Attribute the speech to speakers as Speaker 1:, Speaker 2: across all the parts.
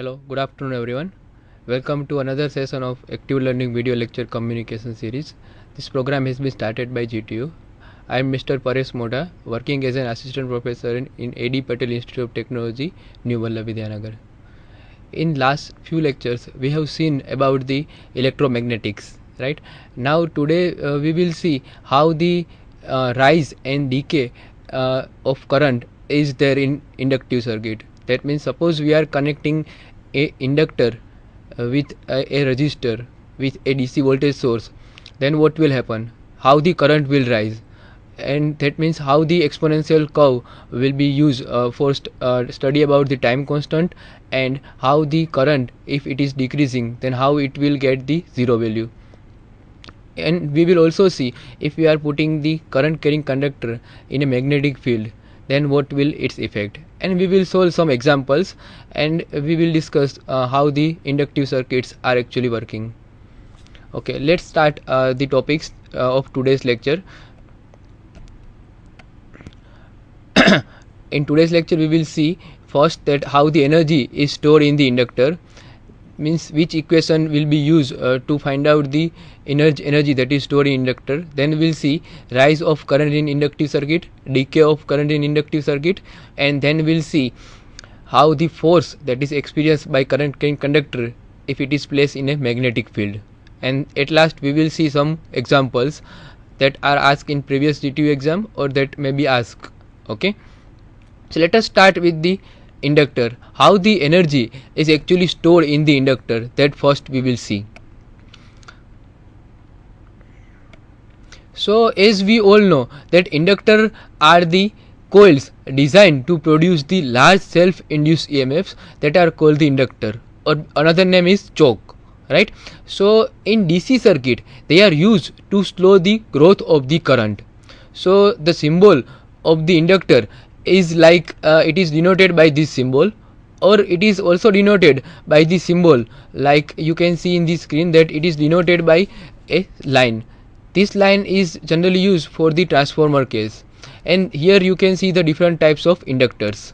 Speaker 1: Hello, good afternoon everyone. Welcome to another session of Active Learning Video Lecture Communication Series. This program has been started by GTU. I am Mr. Paresh Moda, working as an assistant professor in A.D. Patel Institute of Technology, New Valla Vidyanagar. In last few lectures, we have seen about the electromagnetics, right? Now today we will see how the rise and decay of current is there in inductive circuit. That means suppose we are connecting a inductor with a resistor with a DC voltage source, then what will happen? How the current will rise, and that means how the exponential curve will be used for study about the time constant, and how the current, if it is decreasing, then how it will get the zero value. And we will also see if we are putting the current carrying conductor in a magnetic field, then what will its effect. And we will solve some examples, and we will discuss how the inductive circuits are actually working. Okay, let's start the topics of today's lecture. In today's lecture we will see first that how the energy is stored in the inductor, means which equation will be used to find out the energy that is stored in inductor. Then we will see rise of current in inductive circuit, decay of current in inductive circuit, and then we will see how the force that is experienced by current carrying conductor if it is placed in a magnetic field. And at last we will see some examples that are asked in previous GTU exam or that may be asked. Okay, so let us start with the inductor. How the energy is actually stored in the inductor, that first we will see. So as we all know that inductor are the coils designed to produce the large self-induced EMFs that are called the inductor, or another name is choke, right? So in DC circuit they are used to slow the growth of the current. So the symbol of the inductor is like it is denoted by this symbol, or it is also denoted by the symbol like you can see in the screen that it is denoted by a line. This line is generally used for the transformer case, and here you can see the different types of inductors.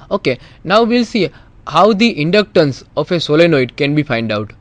Speaker 1: Okay, now we'll see how the inductance of a solenoid can be found out.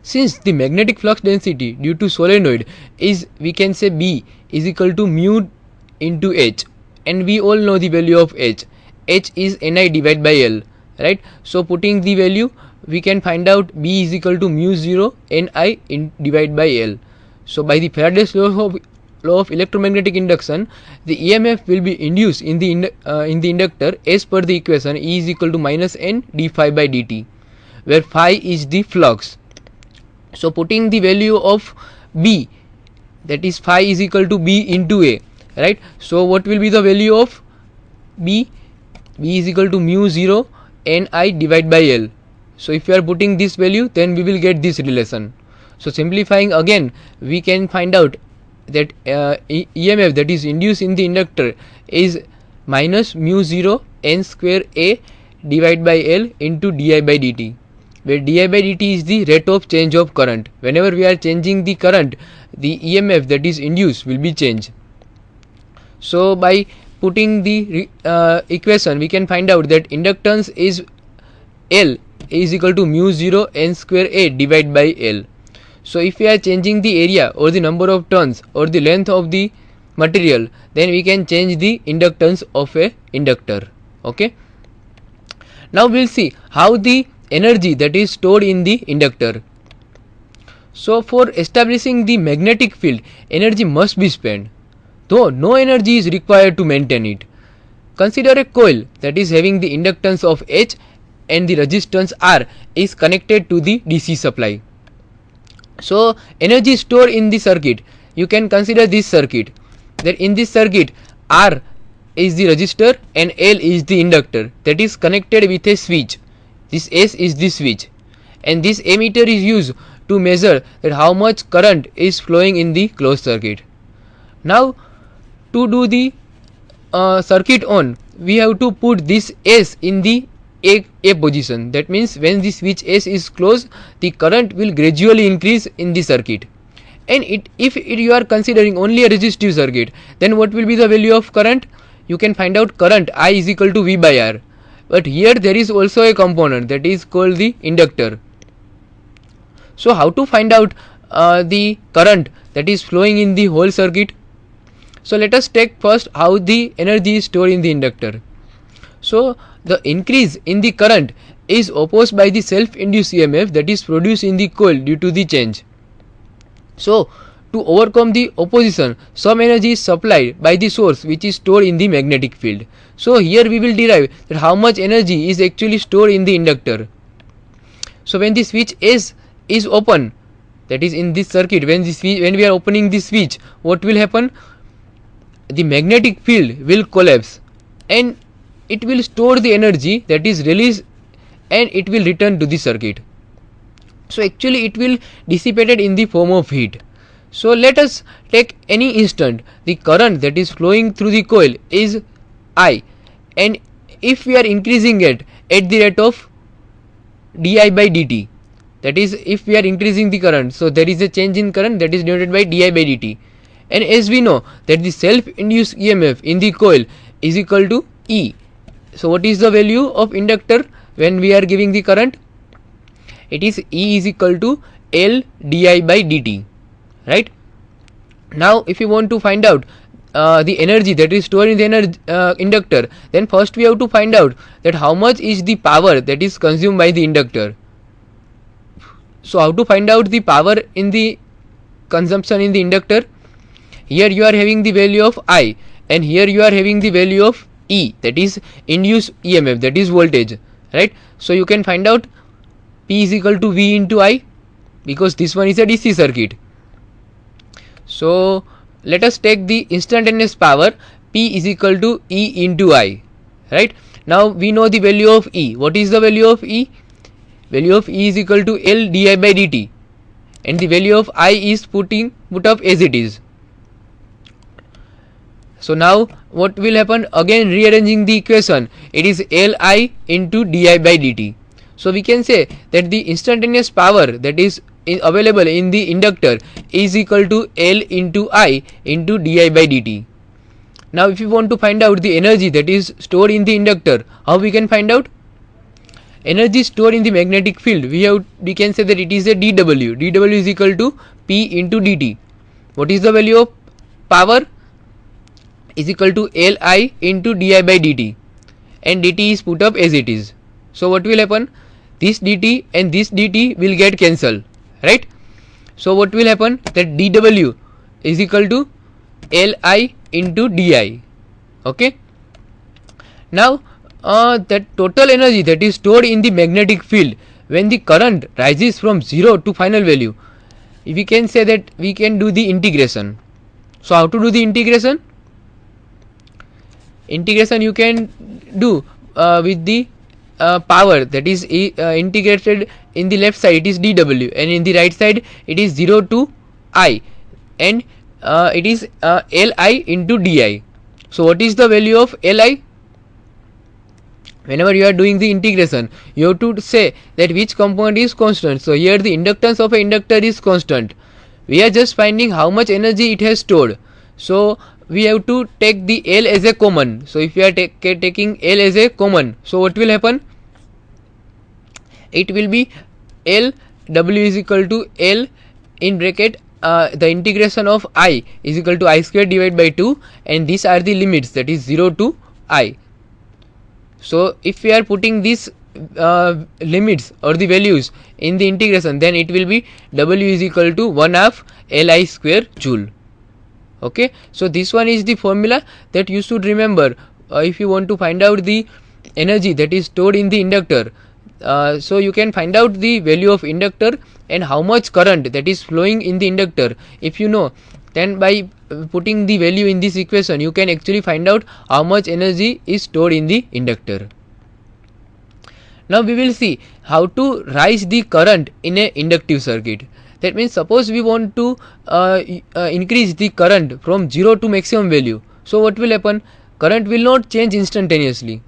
Speaker 1: Since the magnetic flux density due to solenoid is, we can say, B is equal to mu into H, and we all know the value of H. H is Ni divided by L, right? So putting the value, we can find out B is equal to mu 0 Ni divided by L. So by the Faraday's law of electromagnetic induction, the EMF will be induced in the inductor as per the equation E is equal to minus N d phi by dt, where phi is the flux. So putting the value of B, that is phi is equal to B into A, right? So what will be the value of B? B is equal to mu 0 Ni divided by L. So if you are putting this value, then we will get this relation. So simplifying again, we can find out that EMF that is induced in the inductor is minus mu 0 N square A divided by L into di by dt, where di by dt is the rate of change of current. Whenever we are changing the current, the EMF that is induced will be changed. So by putting the equation, we can find out that inductance is L is equal to mu 0 N square A divided by L. So if we are changing the area or the number of turns or the length of the material, then we can change the inductance of a inductor. Okay, now we'll see how the energy that is stored in the inductor. So for establishing the magnetic field, energy must be spent, though no energy is required to maintain it. Consider a coil that is having the inductance of H and the resistance R is connected to the DC supply. So energy stored in the circuit, you can consider this circuit, that in this circuit R is the resistor and L is the inductor that is connected with a switch. This S is the switch, and this ammeter is used to measure that how much current is flowing in the closed circuit. Now to do the circuit on, we have to put this S in the A position. That means when the switch S is closed, the current will gradually increase in the circuit. And if you are considering only a resistive circuit, then what will be the value of current? You can find out current I is equal to V by R, but here there is also a component that is called the inductor. So how to find out the current that is flowing in the whole circuit? So let us take first how the energy is stored in the inductor. So the increase in the current is opposed by the self-induced EMF that is produced in the coil due to the change. So to overcome the opposition, some energy is supplied by the source which is stored in the magnetic field. So here we will derive that how much energy is actually stored in the inductor. So when the switch is open, that is in this circuit, when we are opening the switch, what will happen? The magnetic field will collapse and it will store the energy that is released and it will return to the circuit. So actually it will dissipated in the form of heat. So let us take any instant, the current that is flowing through the coil is I, and if we are increasing it at the rate of di by dt, that is if we are increasing the current, so there is a change in current that is denoted by di by dt, and as we know that the self-induced EMF in the coil is equal to E. So what is the value of inductor when we are giving the current? It is E is equal to L di by dt, right? Now if you want to find out the energy that is stored in the inductor, then first we have to find out that how much is the power that is consumed by the inductor. So how to find out the power in the consumption in the inductor? Here you are having the value of I and here you are having the value of E, that is induced EMF, that is voltage, right? So you can find out P is equal to V into I, because this one is a DC circuit. So let us take the instantaneous power, P is equal to E into I, right? Now we know the value of E. What is the value of E? Value of E is equal to L di by dt, and the value of I is put up as it is. So now what will happen? Again rearranging the equation, it is Li into di by dt. So we can say that the instantaneous power that is available in the inductor is equal to L into I into di by dt. Now if you want to find out the energy that is stored in the inductor, how we can find out? Energy stored in the magnetic field, we can say that it is a dW. dW is equal to P into dt. What is the value of power? Is equal to Li into di by dt, and dt is put up as it is. So what will happen? This dt and this dt will get cancelled, right? So what will happen? That dW is equal to Li into di. Okay. Now that total energy that is stored in the magnetic field when the current rises from 0 to final value, we can say that we can do the integration. So how to do the integration? Integration you can do with the power that is integrated in the left side, it is dW, and in the right side it is 0 to I, and it is Li into di. So what is the value of Li? Whenever you are doing the integration, you have to say that which component is constant. So here the inductance of an inductor is constant. We are just finding how much energy it has stored. So we have to take the L as a common. So if we are taking L as a common, so what will happen? It will be L W is equal to L in bracket the integration of I is equal to I square divided by 2, and these are the limits, that is 0 to I. So if we are putting these limits or the values in the integration, then it will be W is equal to 1/2 Li square joule. Okay, so this one is the formula that you should remember if you want to find out the energy that is stored in the inductor. So you can find out the value of inductor and how much current that is flowing in the inductor. If you know, then by putting the value in this equation, you can actually find out how much energy is stored in the inductor. Now we will see how to rise the current in a inductive circuit. That means suppose we want to increase the current from 0 to maximum value. So what will happen? Current will not change instantaneously.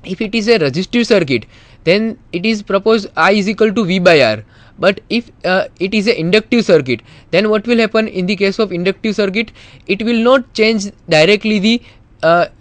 Speaker 1: If it is a resistive circuit, then it is proposed I is equal to V by R. But if it is an inductive circuit, then what will happen in the case of inductive circuit? It will not change directly the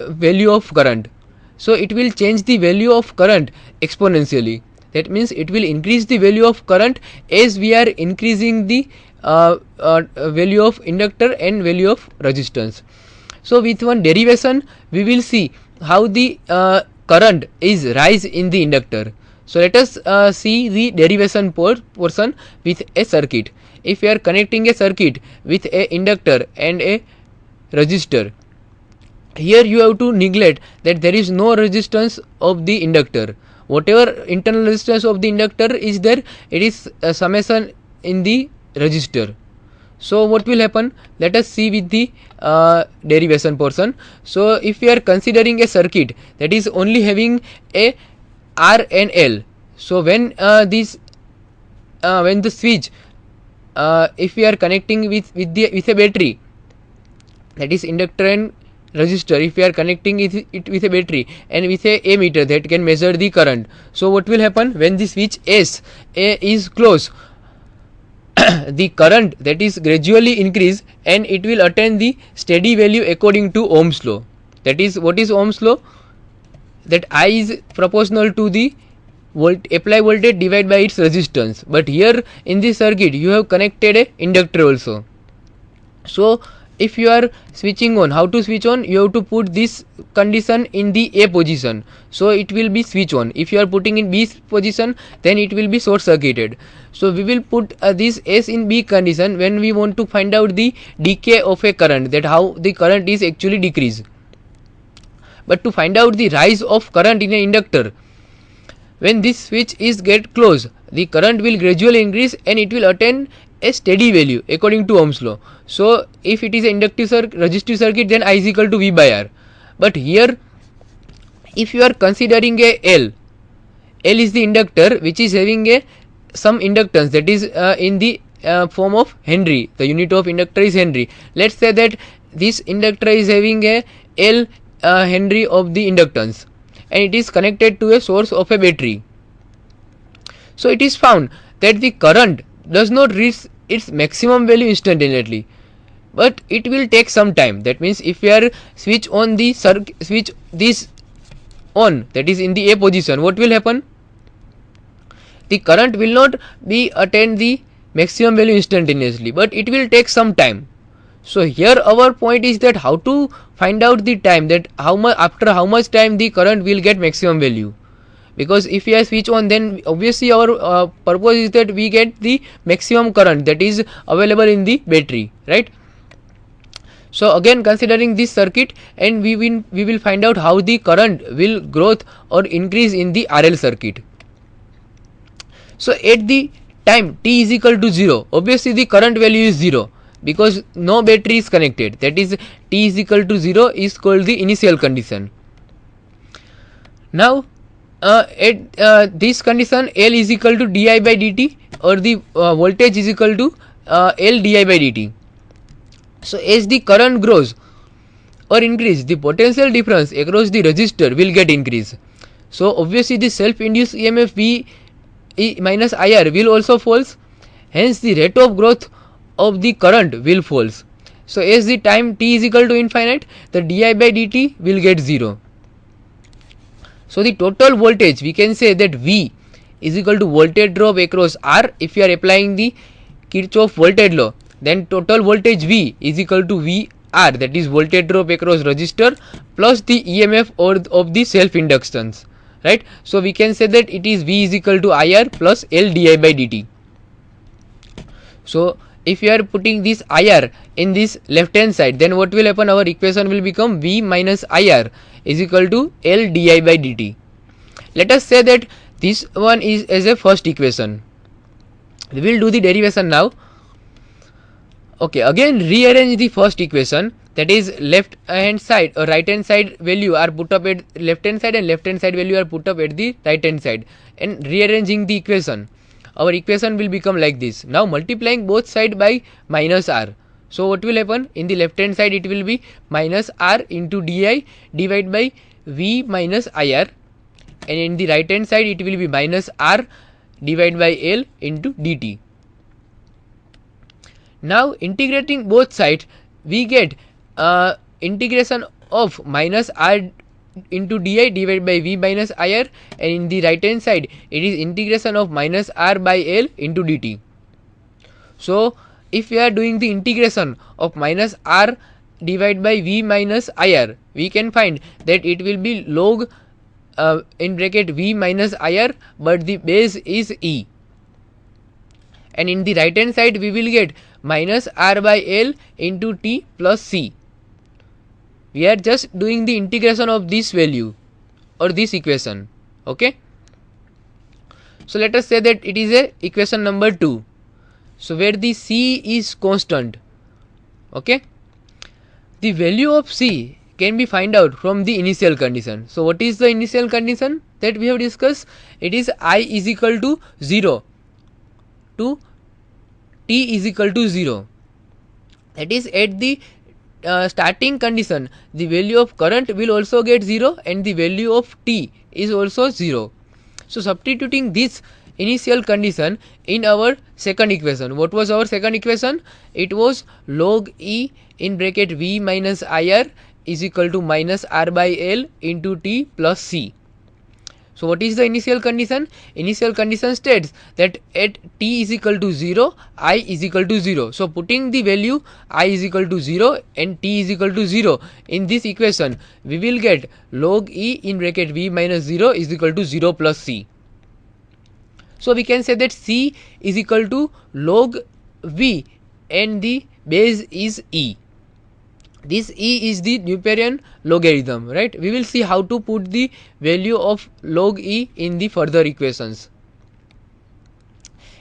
Speaker 1: value of current. so it will change the value of current exponentially. That means it will increase the value of current as we are increasing the value of inductor and value of resistance. So with one derivation we will see how the current is rise in the inductor. So let us see the derivation portion with a circuit. If we are connecting a circuit with a inductor and a resistor, here you have to neglect that there is no resistance of the inductor. Whatever internal resistance of the inductor is there, it is a summation in the resistor. So what will happen? Let us see with the derivation portion. So if we are considering a circuit that is only having a R and L, so when when the switch if we are connecting with a battery, that is inductor and resistor, if we are connecting it with a battery and with a ammeter that can measure the current, so what will happen when the switch S is closed? The current that is gradually increase and it will attain the steady value according to Ohm's law. That is, what is Ohm's law? That I is proportional to the apply voltage divided by its resistance. But here in this circuit you have connected a inductor also. So if you are switching on, how to switch on? You have to put this condition in the A position, so it will be switch on. If you are putting in B position, then it will be short circuited. So we will put this S in B condition when we want to find out the decay of a current, that how the current is actually decreased. But to find out the rise of current in an inductor, when this switch is get closed, the current will gradually increase and it will attain a steady value according to Ohm's law. So if it is an inductive resistive circuit, then I is equal to V by R. But here if you are considering a L is the inductor which is having a some inductance, that is in the form of Henry. The unit of inductor is Henry. Let's say that this inductor is having a L Henry of the inductance and it is connected to a source of a battery. So it is found that the current does not reach its maximum value instantaneously, but it will take some time. That means if we are switch on the switch this on, that is in the A position, what will happen? The current will not be attain the maximum value instantaneously, but it will take some time. So here our point is that how to find out the time, that how much, after how much time the current will get maximum value. Because if we are switch on, then obviously our purpose is that we get the maximum current that is available in the battery, right? So again considering this circuit, and we will find out how the current will growth or increase in the RL circuit. So at the time t is equal to 0, obviously the current value is 0 because no battery is connected. That is, t is equal to 0 is called the initial condition. Now at this condition, L is equal to di by dt, or the voltage is equal to L di by dt. So as the current grows or increase, the potential difference across the resistor will get increased. So obviously the self-induced EMF V minus IR will also falls. Hence the rate of growth of the current will falls. So as the time t is equal to infinite, the di by dt will get 0. So the total voltage, we can say that V is equal to voltage drop across R. If you are applying the Kirchhoff voltage law, then total voltage V is equal to VR, that is voltage drop across resistor plus the EMF or of the self inductance, right? So we can say that it is V is equal to IR plus L di by dt. So if you are putting this IR in this left hand side, then what will happen? Our equation will become V minus IR is equal to L di by dt. Let us say that this one is as a first equation. We will do the derivation now. Okay, again rearrange the first equation, that is left hand side or right hand side value are put up at left hand side and left hand side value are put up at the right hand side, and rearranging the equation, our equation will become like this. Now multiplying both side by minus R. So what will happen? In the left hand side it will be minus R into di divided by V minus IR, and in the right hand side it will be minus R divided by L into dt. Now integrating both sides, we get integration of minus R into di divided by v minus ir, and in the right hand side it is integration of minus r by l into dt. So if we are doing the integration of minus r divided by v minus ir, we can find that it will be log in bracket v minus ir, but the base is e, and in the right hand side we will get minus r by l into t plus c. We are just doing the integration of this value or this equation. Okay, so let us say that it is a equation number 2, so where the c is constant. Okay, the value of c can be find out from the initial condition. So what is the initial condition that we have discussed? It is I is equal to 0 to t is equal to 0. That is, at the starting condition the value of current will also get 0 and the value of t is also 0. So substituting this initial condition in our second equation, what was our second equation? It was log e in bracket v minus ir is equal to minus r by l into t plus c. So what is the initial condition? Initial condition states that at t is equal to 0, I is equal to 0. So putting the value I is equal to 0 and t is equal to 0 in this equation, we will get log e in bracket v minus 0 is equal to 0 plus c. So we can say that c is equal to log v and the base is e. This e is the Newtonian logarithm, right? We will see how to put the value of log e in the further equations.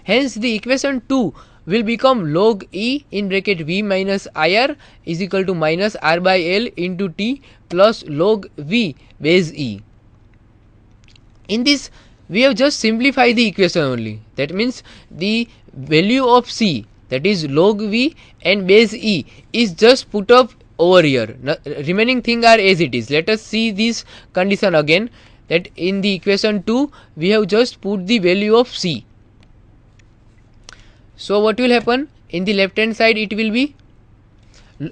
Speaker 1: Hence the equation 2 will become log e in bracket v minus ir is equal to minus r by l into t plus log v base e. In this we have just simplified the equation only. That means the value of c, that is log v and base e, is just put up over here. Remaining thing are as it is. Let us see this condition again, that in the equation 2 we have just put the value of c. So what will happen? In the left hand side it will be,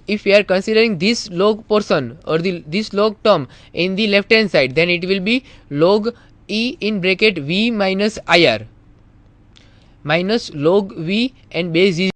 Speaker 1: if we are considering this log portion or this log term in the left hand side, then it will be log e in bracket v minus ir minus log v and base is